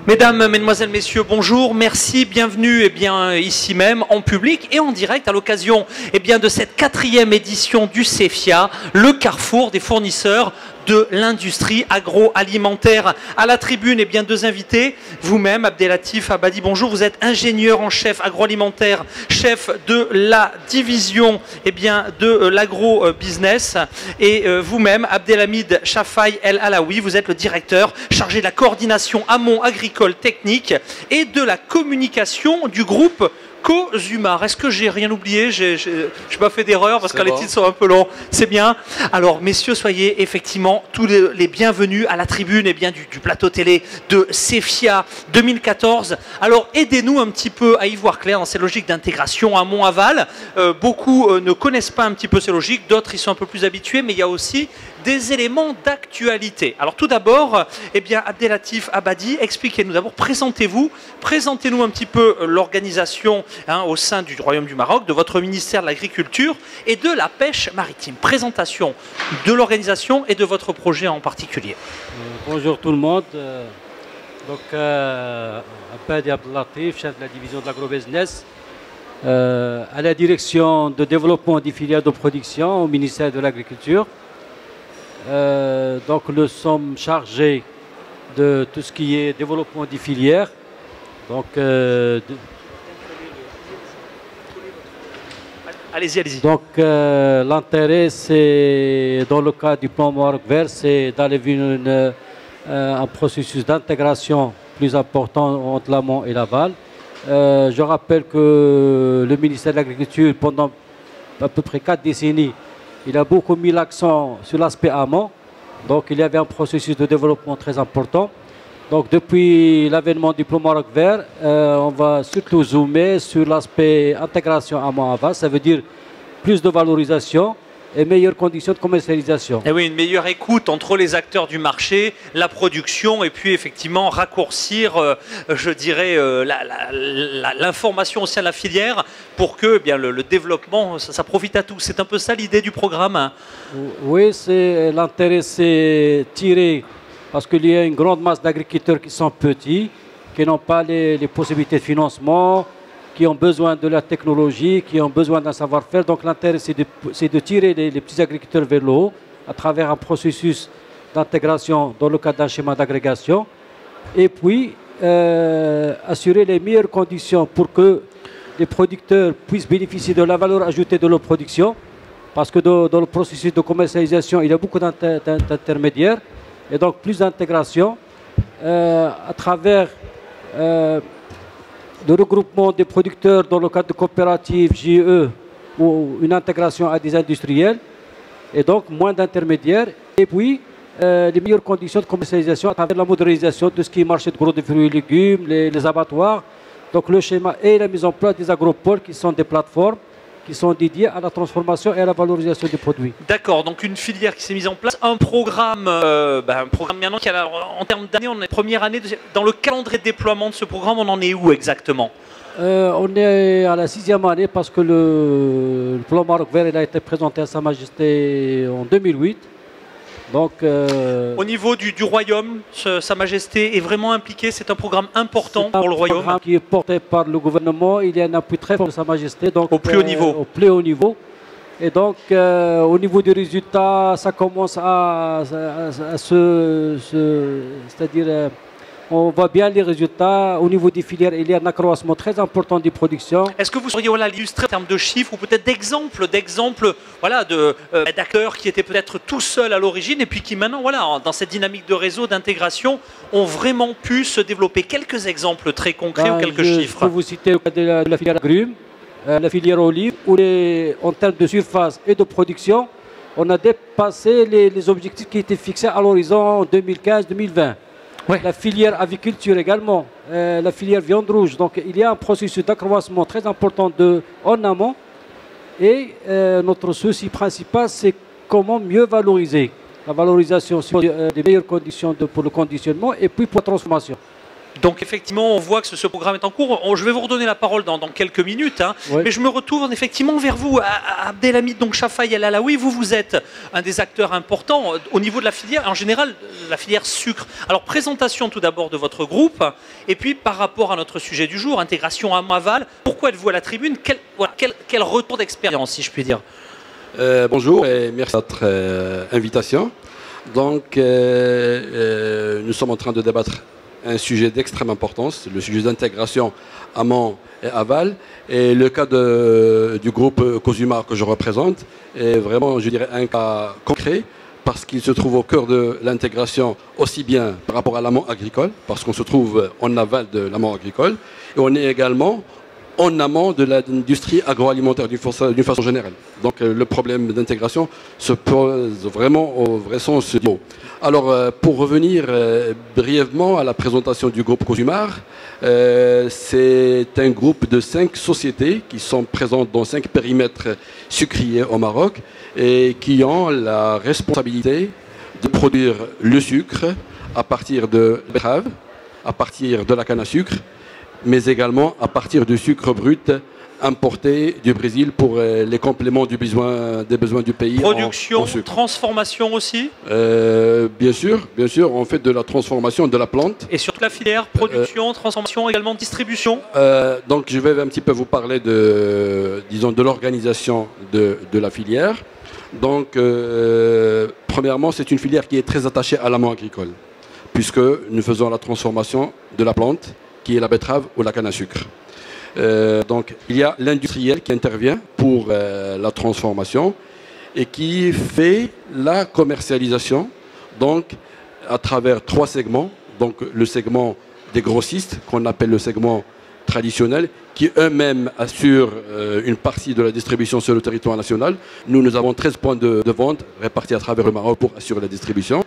Mesdames, Mesdemoiselles, Messieurs, bonjour, merci, bienvenue ici même en public et en direct à l'occasion de cette 4e édition du CEFIA, le carrefour des fournisseurs de l'industrie agroalimentaire. À la tribune, deux invités, vous-même, Abdelatif Abadi, bonjour, vous êtes ingénieur en chef agroalimentaire, chef de la division de l'agro-business, et vous-même, Abdelhamid Chafaï El Alaoui, vous êtes le directeur chargé de la coordination amont agricole technique et de la communication du groupe Cosumar. Est-ce que j'ai rien oublié? Je n'ai pas fait d'erreur parce que les titres sont un peu longs. C'est bien. Alors, messieurs, soyez effectivement tous les bienvenus à la tribune du plateau télé de CEFIA 2014. Alors, aidez-nous un petit peu à y voir clair dans ces logiques d'intégration amont-aval. Beaucoup ne connaissent pas un petit peu ces logiques, d'autres y sont un peu plus habitués, mais il y a aussi des éléments d'actualité. Alors tout d'abord, Abdelatif Abadi, expliquez-nous d'abord, présentez-nous un petit peu l'organisation au sein du Royaume du Maroc, de votre ministère de l'Agriculture et de la Pêche maritime. Présentation de l'organisation et de votre projet en particulier. Bonjour tout le monde. Abdi Abdelatif, chef de la division de l'agrobusiness, à la direction de développement des filières de production au ministère de l'Agriculture. Nous sommes chargés de tout ce qui est développement des filières. Allez-y. L'intérêt, c'est, dans le cas du plan Maroc Vert, c'est d'aller vers un processus d'intégration plus important entre l'amont et l'aval. Je rappelle que le ministère de l'Agriculture, pendant à peu près 4 décennies, il a beaucoup mis l'accent sur l'aspect amont. Donc il y avait un processus de développement très important. Donc depuis l'avènement du plan Maroc Vert, on va surtout zoomer sur l'aspect intégration amont-aval. Ça veut dire plus de valorisation et meilleures conditions de commercialisation. Et oui, une meilleure écoute entre les acteurs du marché, la production et puis effectivement raccourcir, l'information au sein de la filière pour que le développement, ça profite à tous. C'est un peu ça l'idée du programme. Oui, l'intérêt c'est tirer, parce qu'il y a une grande masse d'agriculteurs qui sont petits, qui n'ont pas les possibilités de financement, qui ont besoin de la technologie, qui ont besoin d'un savoir-faire. Donc l'intérêt, c'est de tirer les petits agriculteurs vers le haut à travers un processus d'intégration dans le cadre d'un schéma d'agrégation. Et puis, assurer les meilleures conditions pour que les producteurs puissent bénéficier de la valeur ajoutée de leur production. Parce que dans le processus de commercialisation, il y a beaucoup d'intermédiaires. Et donc, plus d'intégration à travers le regroupement des producteurs dans le cadre de coopératives, JE, ou une intégration à des industriels, et donc moins d'intermédiaires, et puis les meilleures conditions de commercialisation à travers la modernisation de ce qui est marché de gros de fruits et légumes, les abattoirs. Donc le schéma et la mise en place des agropoles qui sont des plateformes qui sont dédiées à la transformation et à la valorisation des produits. D'accord, donc une filière qui s'est mise en place, un programme maintenant qui a, en termes d'années, on est première année, dans le calendrier de déploiement de ce programme, on en est où exactement? On est à la 6e année parce que le plan Maroc Vert il a été présenté à Sa Majesté en 2008. Donc, au niveau du Royaume, Sa Majesté est vraiment impliquée, c'est un programme important pour le Royaume. C'est un programme qui est porté par le gouvernement, il y a un appui très fort de Sa Majesté. Donc, au plus haut niveau. Au plus haut niveau. Et donc, au niveau des résultats, ça commence c'est-à-dire, on voit bien les résultats. Au niveau des filières, il y a un accroissement très important des productions. Est-ce que vous sauriez l'illustrer en termes de chiffres ou peut-être d'exemples d'acteurs qui étaient peut-être tout seuls à l'origine et puis qui maintenant, dans cette dynamique de réseau, d'intégration, ont vraiment pu se développer? Quelques exemples très concrets ou quelques chiffres. Je peux vous citer le cas de la filière agrumes, la filière olive, où en termes de surface et de production, on a dépassé les objectifs qui étaient fixés à l'horizon 2015-2020. Ouais. La filière aviculture également, la filière viande rouge. Donc il y a un processus d'accroissement très important en amont. Et notre souci principal, c'est comment mieux valoriser. La valorisation sur des meilleures conditions pour le conditionnement et puis pour la transformation. Donc effectivement, on voit que ce programme est en cours. Je vais vous redonner la parole dans quelques minutes, hein. Oui. Mais je me retourne effectivement vers vous, Abdelhamid donc Chafaï El Alaoui. Vous êtes un des acteurs importants au niveau de la filière, en général la filière sucre. Alors présentation tout d'abord de votre groupe, et puis par rapport à notre sujet du jour, intégration amont-aval. Pourquoi êtes-vous à la tribune? Quel retour d'expérience, si je puis dire? Bonjour et merci de votre invitation. Donc, nous sommes en train de débattre un sujet d'extrême importance, le sujet d'intégration amont et aval. Et le cas du groupe Cosumar que je représente est vraiment, je dirais, un cas concret parce qu'il se trouve au cœur de l'intégration aussi bien par rapport à l'amont agricole, parce qu'on se trouve en aval de l'amont agricole, et on est également en amont de l'industrie agroalimentaire d'une façon générale. Donc le problème d'intégration se pose vraiment au vrai sens du mot. Alors pour revenir brièvement à la présentation du groupe Cosumar, c'est un groupe de 5 sociétés qui sont présentes dans 5 périmètres sucriers au Maroc et qui ont la responsabilité de produire le sucre à partir de la betterave, à partir de la canne à sucre, mais également à partir du sucre brut importé du Brésil pour les compléments des besoins du pays. Production, en sucre. Transformation aussi. Bien sûr, on fait de la transformation de la plante. Et surtout la filière, production, transformation, également distribution. Donc je vais un petit peu vous parler de l'organisation de la filière. Donc premièrement, c'est une filière qui est très attachée à l'amont agricole, puisque nous faisons la transformation de la plante, qui est la betterave ou la canne à sucre. Donc il y a l'industriel qui intervient pour la transformation et qui fait la commercialisation donc à travers 3 segments. Donc le segment des grossistes qu'on appelle le segment traditionnel qui eux-mêmes assurent une partie de la distribution sur le territoire national. Nous avons 13 points de vente répartis à travers le Maroc pour assurer la distribution.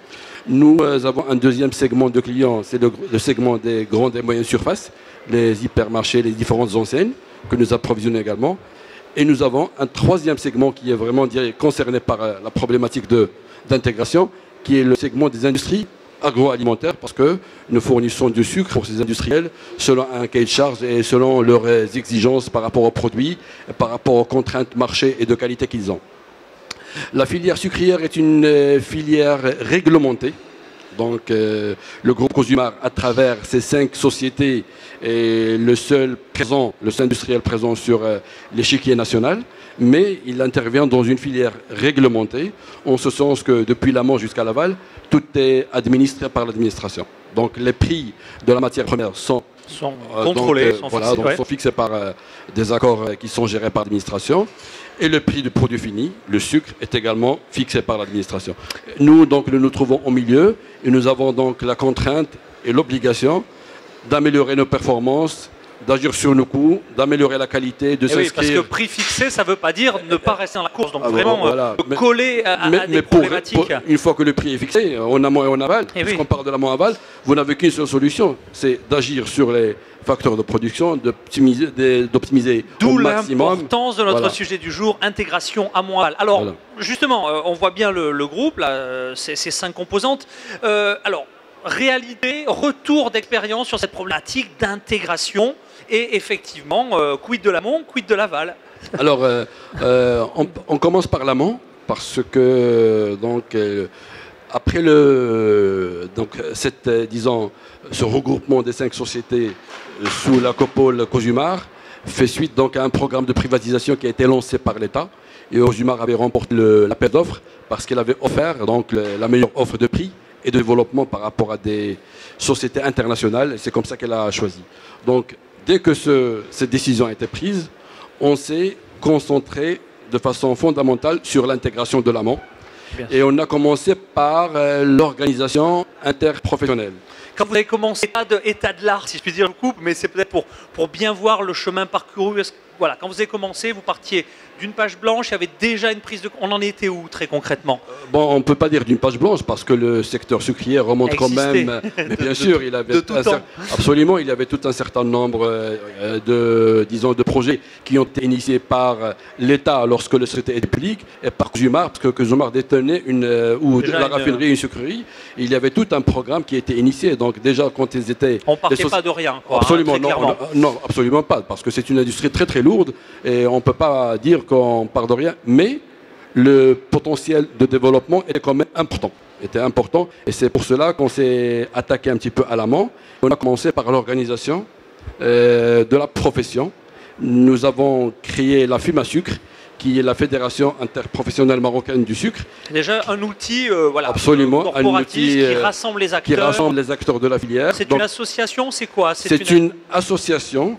Nous avons un deuxième segment de clients, c'est le segment des grandes et moyennes surfaces, les hypermarchés, les différentes enseignes que nous approvisionnons également. Et nous avons un troisième segment qui est vraiment concerné par la problématique d'intégration, qui est le segment des industries agroalimentaires, parce que nous fournissons du sucre pour ces industriels selon un cahier de charge et selon leurs exigences par rapport aux produits, par rapport aux contraintes marché et de qualité qu'ils ont. La filière sucrière est une filière réglementée. Donc le groupe Cosumar, à travers ces 5 sociétés, est le seul industriel présent sur l'échiquier national, mais il intervient dans une filière réglementée, en ce sens que depuis l'amont jusqu'à l'aval, tout est administré par l'administration. Donc les prix de la matière première sont contrôlés, sont fixés par des accords qui sont gérés par l'administration. Et le prix du produit fini, le sucre, est également fixé par l'administration. Nous nous trouvons au milieu et nous avons donc la contrainte et l'obligation d'améliorer nos performances, d'agir sur nos coûts, d'améliorer la qualité, de s'inscrire... Oui, parce que prix fixé, ça ne veut pas dire ne pas rester dans la course. Donc vraiment, coller à des problématiques. Une fois que le prix est fixé, en amont et en aval, puisqu'on parle de l'amont-aval, vous n'avez qu'une seule solution, c'est d'agir sur les facteurs de production, d'optimiser au maximum. D'où l'importance de notre sujet du jour, intégration amont-aval. Alors, justement, on voit bien le groupe, là, ces 5 composantes. Alors, réalité, retour d'expérience sur cette problématique d'intégration et effectivement, quid de l'amont, quid de l'aval? Alors, on commence par l'amont parce que après ce regroupement des 5 sociétés sous la copole Cosumar fait suite donc à un programme de privatisation qui a été lancé par l'État et Cosumar avait remporté l'appel d'offres parce qu'elle avait offert donc la meilleure offre de prix et de développement par rapport à des sociétés internationales. C'est comme ça qu'elle a choisi. Donc, dès que cette décision a été prise, on s'est concentré de façon fondamentale sur l'intégration de l'amont. Et on a commencé par l'organisation interprofessionnelle. Quand vous avez commencé, pas d'état de l'art, si je puis dire, je coupe, mais c'est peut-être pour bien voir le chemin parcouru. Voilà, quand vous avez commencé, vous partiez d'une page blanche, il y avait déjà une prise de... On en était où très concrètement? Bon, on ne peut pas dire d'une page blanche parce que le secteur sucrier remonte quand même. Mais bien sûr, il avait absolument, il y avait tout un certain nombre disons, de projets qui ont été initiés par l'État lorsque le société était publique et par Cosumar, parce que Cosumar détenait la raffinerie, une sucrerie. Il y avait tout un programme qui était initié. Donc déjà, quand ils étaient... On ne partait pas de rien, quoi. Absolument, hein, non, absolument pas, parce que c'est une industrie très très lourde et on ne peut pas dire qu'on part de rien, mais le potentiel de développement était quand même important. Et c'est pour cela qu'on s'est attaqué un petit peu à l'amont. On a commencé par l'organisation de la profession. Nous avons créé la FUMA Sucre, qui est la Fédération interprofessionnelle marocaine du sucre. Déjà un outil absolument, corporatif qui rassemble les acteurs. Qui rassemble les acteurs de la filière. C'est une association, c'est quoi? C'est une association,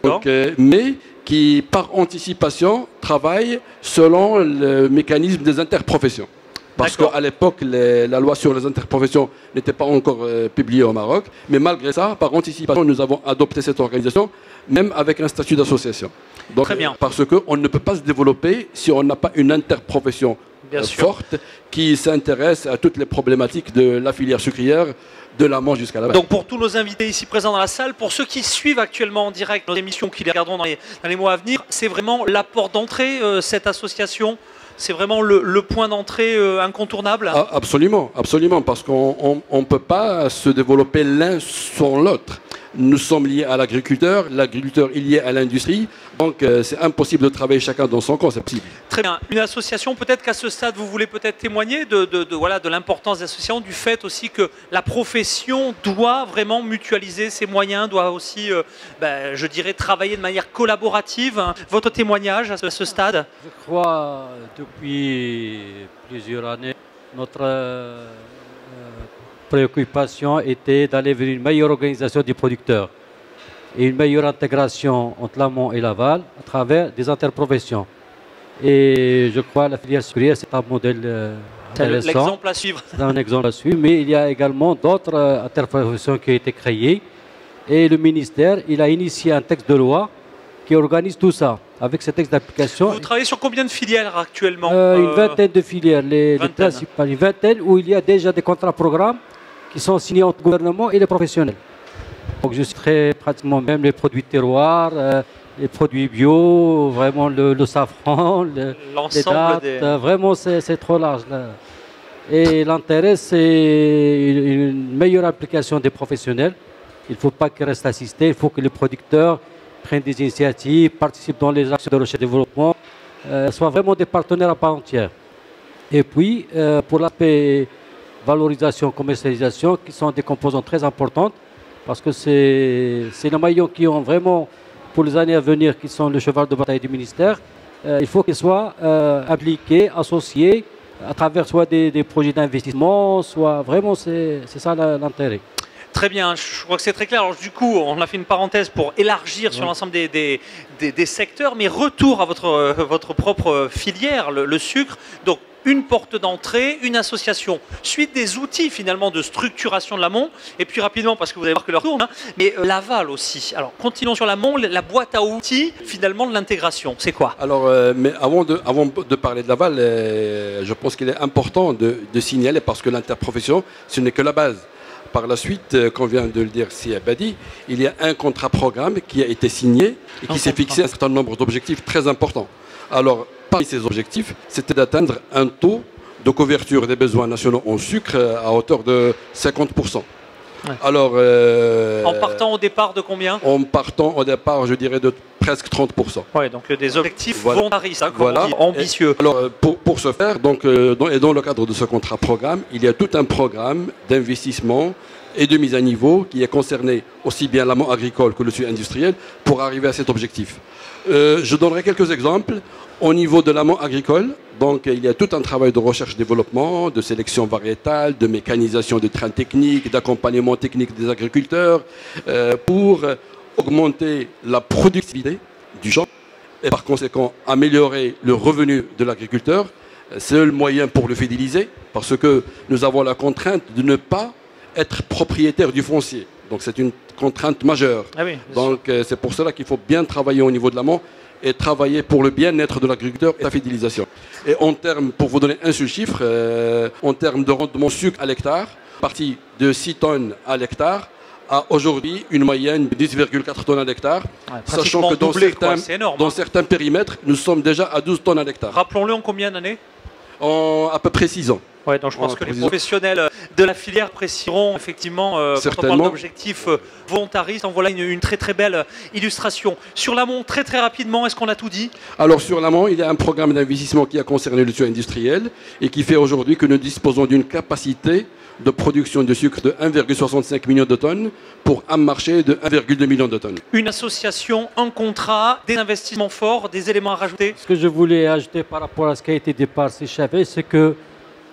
mais qui, par anticipation, travaille selon le mécanisme des interprofessions. Parce qu'à l'époque, la loi sur les interprofessions n'était pas encore publiée au Maroc. Mais malgré ça, par anticipation, nous avons adopté cette organisation, même avec un statut d'association. Donc, très bien. Parce qu'on ne peut pas se développer si on n'a pas une interprofession forte qui s'intéresse à toutes les problématiques de la filière sucrière, de l'amont jusqu'à la base. Donc pour tous nos invités ici présents dans la salle, pour ceux qui suivent actuellement en direct nos émissions, qui les regarderont dans les mois à venir, c'est vraiment la porte d'entrée, cette association? C'est vraiment le point d'entrée incontournable? Absolument, absolument, parce qu'on ne peut pas se développer l'un sans l'autre. Nous sommes liés à l'agriculteur est lié à l'industrie, donc c'est impossible de travailler chacun dans son coin, c'est possible. Très bien. Une association, peut-être qu'à ce stade, vous voulez peut-être témoigner de l'importance de l'association, du fait aussi que la profession doit vraiment mutualiser ses moyens, doit aussi, je dirais, travailler de manière collaborative. Votre témoignage à ce stade? Je crois, depuis plusieurs années, notre préoccupation était d'aller vers une meilleure organisation des producteurs et une meilleure intégration entre l'amont et l'aval à travers des interprofessions. Et je crois que la filière sucrière, c'est un modèle intéressant. L'exemple à suivre. C'est un exemple à suivre, mais il y a également d'autres interprofessions qui ont été créées. Et le ministère, il a initié un texte de loi qui organise tout ça. Avec ce texte d'application. Vous travaillez sur combien de filières actuellement? Une vingtaine de filières, les principales, une vingtaine où il y a déjà des contrats programmes qui sont signés entre le gouvernement et les professionnels. Donc je citerai pratiquement même les produits terroirs, les produits bio, vraiment le safran, les dattes, vraiment c'est trop large là. Et l'intérêt c'est une meilleure application des professionnels. Il ne faut pas qu'ils restent assistés, il faut que les producteurs prennent des initiatives, participent dans les actions de recherche et développement, soient vraiment des partenaires à part entière. Et puis, pour l'aspect valorisation, commercialisation, qui sont des composants très importantes, parce que c'est les maillons qui ont vraiment, pour les années à venir, qui sont le cheval de bataille du ministère, il faut qu'ils soient impliqués, associés, à travers soit des projets d'investissement, soit vraiment, c'est ça l'intérêt. Très bien, je crois que c'est très clair. Alors du coup, on a fait une parenthèse pour élargir sur l'ensemble des secteurs, mais retour à votre propre filière, le sucre. Donc une porte d'entrée, une association, suite des outils finalement de structuration de l'amont, et puis rapidement, parce que vous allez voir que leur tourne, mais l'aval aussi. Alors continuons sur l'amont, la boîte à outils finalement de l'intégration, c'est quoi? Alors, mais avant de parler de l'aval, je pense qu'il est important de signaler, parce que l'interprofession, ce n'est que la base. Par la suite, comme vient de le dire Sia Badi, il y a un contrat programme qui a été signé et qui s'est fixé un certain nombre d'objectifs très importants. Alors, parmi ces objectifs, c'était d'atteindre un taux de couverture des besoins nationaux en sucre à hauteur de 50%. Ouais. Alors, en partant au départ de combien? En partant au départ, je dirais de presque 30%. Oui, donc des objectifs volontaristes, comme on dit, ambitieux. Et alors, pour ce faire, donc, dans le cadre de ce contrat programme, il y a tout un programme d'investissement et de mise à niveau qui est concerné aussi bien l'amont agricole que le sucre industriel pour arriver à cet objectif. Je donnerai quelques exemples. Au niveau de l'amont agricole, donc, il y a tout un travail de recherche-développement, de sélection variétale, de mécanisation de trains techniques, d'accompagnement technique des agriculteurs pour augmenter la productivité du champ et par conséquent améliorer le revenu de l'agriculteur. C'est le moyen pour le fidéliser parce que nous avons la contrainte de ne pas être propriétaire du foncier. Donc c'est une contrainte majeure. Ah oui, donc c'est pour cela qu'il faut bien travailler au niveau de l'amont et travailler pour le bien-être de l'agriculteur et la fidélisation. Et en termes, pour vous donner un seul chiffre, en termes de rendement sucre à l'hectare, parti de 6 tonnes à l'hectare, à aujourd'hui une moyenne de 10,4 tonnes à l'hectare, sachant que dans certains périmètres, nous sommes déjà à 12 tonnes à l'hectare. Rappelons-le en combien d'années? En à peu près 6 ans. Ouais, donc je pense que les professionnels de la filière préciseront effectivement, quand on parle d'objectifs volontaristes, en voilà une très très belle illustration. Sur l'amont, très très rapidement, est-ce qu'on a tout dit? Alors sur l'amont, il y a un programme d'investissement qui a concerné le sucre industriel et qui fait aujourd'hui que nous disposons d'une capacité de production de sucre de 1,65 million de tonnes pour un marché de 1,2 million de tonnes. Une association, un contrat, des investissements forts, des éléments à rajouter? Ce que je voulais ajouter par rapport à ce qui a été dit par Sichavé, c'est que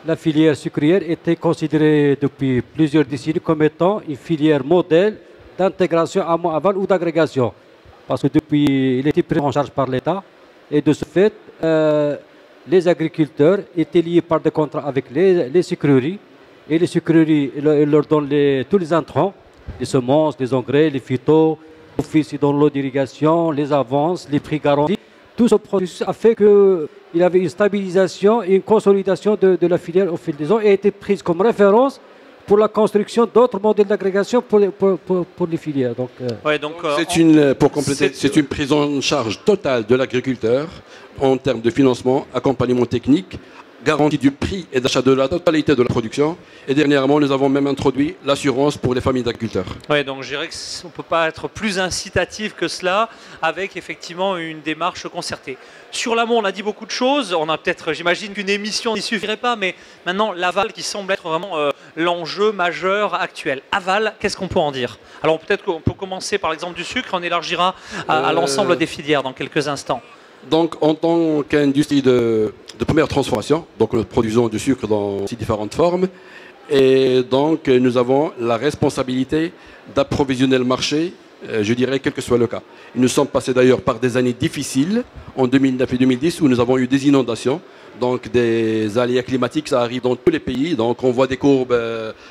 la filière sucrière était considérée depuis plusieurs décennies comme étant une filière modèle d'intégration amont-aval ou d'agrégation. Parce que depuis, il était pris en charge par l'État et de ce fait, les agriculteurs étaient liés par des contrats avec les sucreries. Et les sucreries, ils leur donnent tous les intrants, les semences, les engrais, les phytos, l'office, ils donnent l'eau d'irrigation, les avances, les prix garantis. Tout ce processus a fait qu'il y avait une stabilisation et une consolidation de la filière au fil des ans et a été prise comme référence pour la construction d'autres modèles d'agrégation pour les filières. Donc, pour compléter, c'est une prise en charge totale de l'agriculteur en termes de financement, accompagnement technique, garantie du prix et d'achat de la totalité de la production. Et dernièrement, nous avons même introduit l'assurance pour les familles d'agriculteurs. Oui, donc je dirais qu'on ne peut pas être plus incitatif que cela avec effectivement une démarche concertée. Sur l'amont, on a dit beaucoup de choses. On a peut-être, j'imagine qu'une émission n'y suffirait pas, mais maintenant l'aval qui semble être vraiment l'enjeu majeur actuel. Aval, qu'est-ce qu'on peut en dire? Alors peut-être qu'on peut commencer par l'exemple du sucre, on élargira à l'ensemble des filières dans quelques instants. Donc, en tant qu'industrie de première transformation, donc nous produisons du sucre dans 6 différentes formes, et donc nous avons la responsabilité d'approvisionner le marché, je dirais, quel que soit le cas. Nous sommes passés d'ailleurs par des années difficiles, en 2009 et 2010, où nous avons eu des inondations, donc des aléas climatiques, ça arrive dans tous les pays, donc on voit des courbes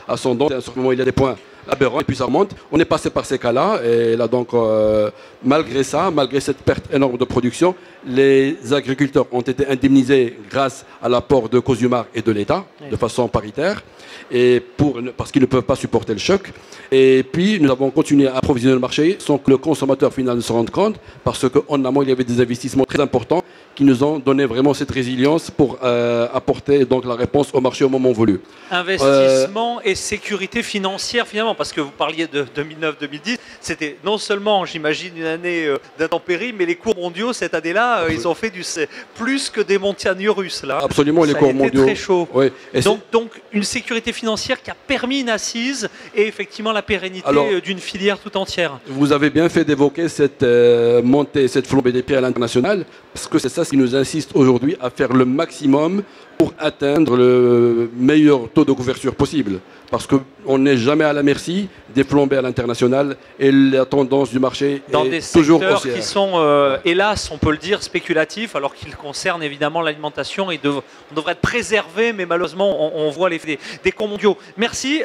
ascendantes, et à un certain moment il y a des points aberrant et puis ça remonte. On est passé par ces cas-là et là donc malgré ça, malgré cette perte énorme de production, les agriculteurs ont été indemnisés grâce à l'apport de Cosumar et de l'État de façon paritaire et parce qu'ils ne peuvent pas supporter le choc. Et puis nous avons continué à approvisionner le marché sans que le consommateur final ne se rende compte parce qu'en amont il y avait des investissements très importants qui nous ont donné vraiment cette résilience pour apporter donc la réponse au marché au moment voulu. Investissement et sécurité financière finalement, parce que vous parliez de 2009-2010, c'était non seulement, j'imagine, une année d'intempéries, mais les cours mondiaux cette année-là, ils ont fait plus que des montagnes russes là. Absolument, les cours mondiaux. Très chaud. Oui. Donc une sécurité financière qui a permis une assise et effectivement la pérennité d'une filière tout entière. Vous avez bien fait d'évoquer cette montée, cette flambée des prix à l'international, parce que c'est ça qui nous insiste aujourd'hui à faire le maximum pour atteindre le meilleur taux de couverture possible. Parce qu'on n'est jamais à la merci des flambées à l'international et la tendance du marché est toujours haussière. Dans des secteurs qui sont, hélas, on peut le dire, spéculatifs, alors qu'ils concernent évidemment l'alimentation et on devrait être préservé, mais malheureusement, on voit des cours mondiaux. Merci.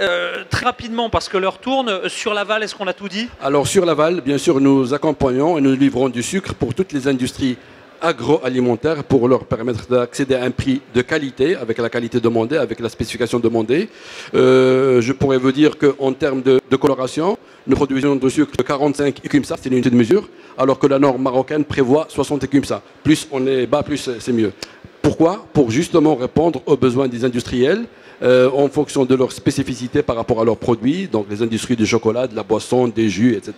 Très rapidement, parce que l'heure tourne, sur l'aval, est-ce qu'on a tout dit? Alors sur l'aval, bien sûr, nous accompagnons et nous livrons du sucre pour toutes les industries agroalimentaires pour leur permettre d'accéder à un prix de qualité, avec la qualité demandée, avec la spécification demandée. Je pourrais vous dire qu'en termes de coloration, nous produisons du sucre de 45 ECUMSA, c'est une unité de mesure, alors que la norme marocaine prévoit 60 ECUMSA. Plus on est bas, plus c'est mieux. Pourquoi? Pour justement répondre aux besoins des industriels en fonction de leur spécificité par rapport à leurs produits, donc les industries du chocolat, de la boisson, des jus, etc.,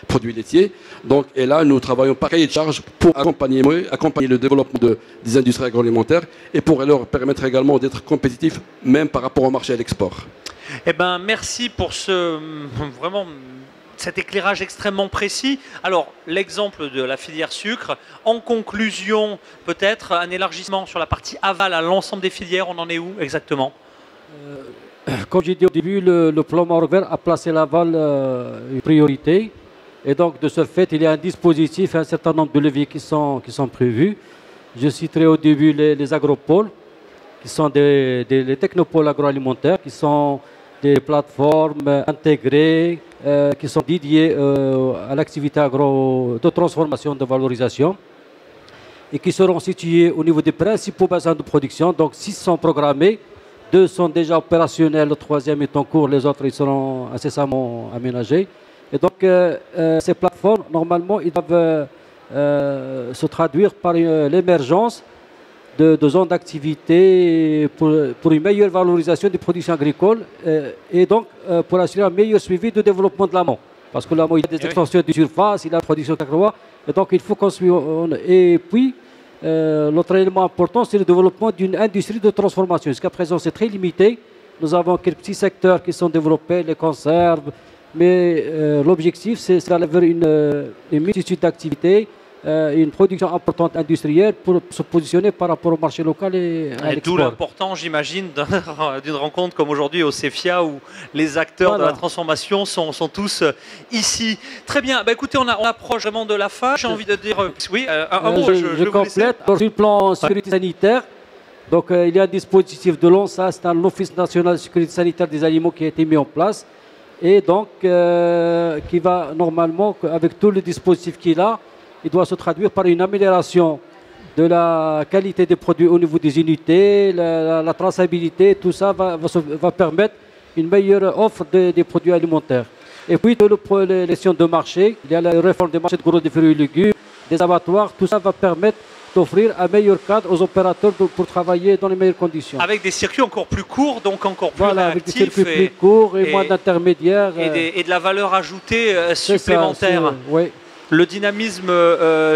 produits laitiers. Donc, et là, nous travaillons par cahier de charge pour accompagner le développement des industries agroalimentaires et pour leur permettre également d'être compétitifs, même par rapport au marché à l'export. Eh ben, merci pour cet éclairage extrêmement précis. Alors, l'exemple de la filière sucre. En conclusion, peut-être un élargissement sur la partie aval à l'ensemble des filières. On en est où exactement? Comme j'ai dit au début, le plan Maroc Vert a placé l'aval une priorité. Et donc, de ce fait, il y a un dispositif, un certain nombre de leviers qui sont prévus. Je citerai au début les agropoles, qui sont des technopoles agroalimentaires, qui sont des plateformes intégrées, qui sont dédiées à l'activité de transformation, de valorisation. et qui seront situés au niveau des principaux bassins de production. Donc 6 sont programmés, 2 sont déjà opérationnels, le 3e est en cours, les autres ils seront incessamment aménagés. Et donc ces plateformes, normalement, ils doivent se traduire par l'émergence de zones d'activité pour une meilleure valorisation des productions agricoles et donc pour assurer un meilleur suivi du développement de l'amont. Parce que l'amont, il y a des extensions de surface, il y a la production cacrois, et donc il faut construire. Et puis, l'autre élément important, c'est le développement d'une industrie de transformation. Jusqu'à présent, c'est très limité. Nous avons quelques petits secteurs qui sont développés, les conserves, mais l'objectif, c'est d'aller vers une multitude d'activités, une production importante industrielle pour se positionner par rapport au marché local et à l'export. D'où l'important, j'imagine, d'une rencontre comme aujourd'hui au CEFIA où les acteurs de la transformation sont tous ici. Très bien. Bah, écoutez, on approche vraiment de la fin. J'ai envie de dire oui, un mot. Je complète. Sur le plan sécurité sanitaire, donc il y a un dispositif de l'ONSA, c'est un Office national de sécurité sanitaire des aliments qui a été mis en place et donc qui va normalement, avec tout le dispositif qu'il a, il doit se traduire par une amélioration de la qualité des produits au niveau des unités, la traçabilité, tout ça va permettre une meilleure offre des produits alimentaires. Et puis, les questions de marché, il y a la réforme des marchés de gros des fruits et légumes, des abattoirs, tout ça va permettre d'offrir un meilleur cadre aux opérateurs pour travailler dans les meilleures conditions. Avec des circuits encore plus courts, donc encore plus réactifs. Avec des circuits plus courts et moins d'intermédiaires. Et de la valeur ajoutée supplémentaire. Oui. Le dynamisme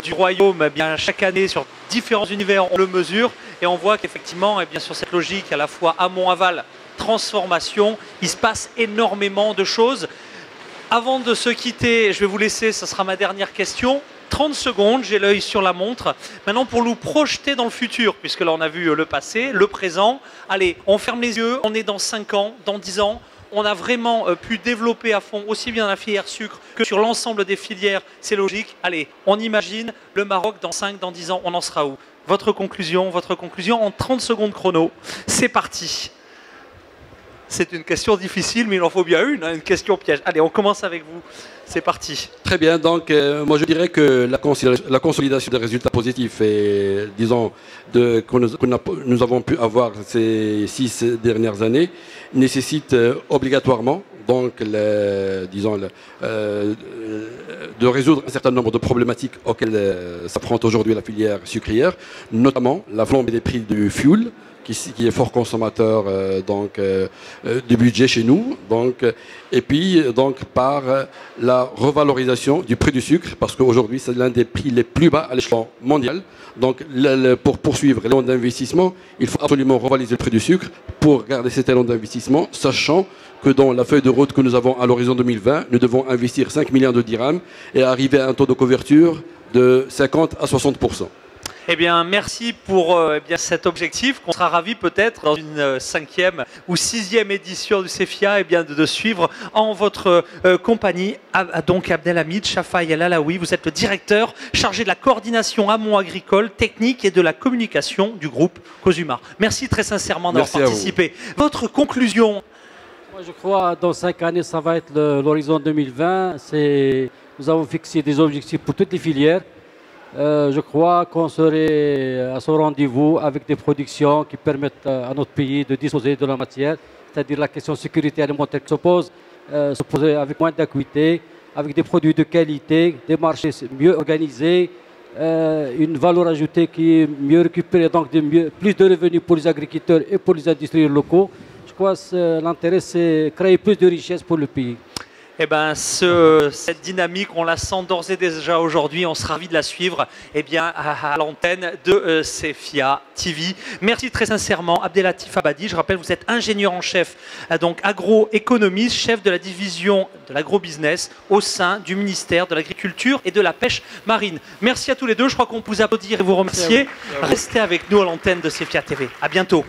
du royaume, eh bien, chaque année, sur différents univers, on le mesure. Et on voit qu'effectivement, eh bien, sur cette logique à la fois amont-aval, transformation, il se passe énormément de choses. Avant de se quitter, je vais vous laisser, ce sera ma dernière question. 30 secondes, j'ai l'œil sur la montre. Maintenant, pour nous projeter dans le futur, puisque là, on a vu le passé, le présent. Allez, on ferme les yeux, on est dans 5 ans, dans 10 ans. On a vraiment pu développer à fond aussi bien la filière sucre que sur l'ensemble des filières. C'est logique. Allez, on imagine le Maroc dans 5, dans 10 ans, on en sera où? Votre conclusion en 30 secondes chrono. C'est parti. C'est une question difficile, mais il en faut bien une question piège. Allez, on commence avec vous. C'est parti. Très bien, donc moi je dirais que la consolidation des résultats positifs et disons que nous avons pu avoir ces 6 dernières années nécessite obligatoirement donc de résoudre un certain nombre de problématiques auxquelles s'affronte aujourd'hui la filière sucrière, notamment la flambée des prix du fuel, qui est fort consommateur du budget chez nous, et puis par la revalorisation du prix du sucre, parce qu'aujourd'hui c'est l'un des prix les plus bas à l'échelon mondial. Donc pour poursuivre l'élan d'investissement, il faut absolument revaloriser le prix du sucre pour garder cet élan d'investissement, sachant que dans la feuille de route que nous avons à l'horizon 2020, nous devons investir 5 milliards de dirhams et arriver à un taux de couverture de 50 à 60%. Eh bien, merci pour cet objectif qu'on sera ravis peut-être dans une 5e ou 6e édition du CEFIA de suivre en votre compagnie. Donc Abdelhamid Chafai El Alaoui, vous êtes le directeur chargé de la coordination amont agricole, technique et de la communication du groupe Cosumar. Merci très sincèrement d'avoir participé. Votre conclusion? Moi, je crois dans 5 années, ça va être l'horizon 2020. Nous avons fixé des objectifs pour toutes les filières. Je crois qu'on serait à ce rendez-vous avec des productions qui permettent à notre pays de disposer de la matière, c'est-à-dire la question de sécurité alimentaire qui se pose avec moins d'acuité, avec des produits de qualité, des marchés mieux organisés, une valeur ajoutée qui est mieux récupérée, donc plus de revenus pour les agriculteurs et pour les industriels locaux. Je crois que l'intérêt, c'est créer plus de richesses pour le pays. Eh bien, cette dynamique, on la sent d'ores et déjà aujourd'hui. On sera ravis de la suivre à l'antenne de CEFIA TV. Merci très sincèrement, Abdellatif Abadi. Je rappelle, vous êtes ingénieur en chef, donc agroéconomiste, chef de la division de l'agrobusiness au sein du ministère de l'Agriculture et de la Pêche marine. Merci à tous les deux. Je crois qu'on peut vous applaudir et vous remercier. Restez avec nous à l'antenne de CEFIA TV. À bientôt.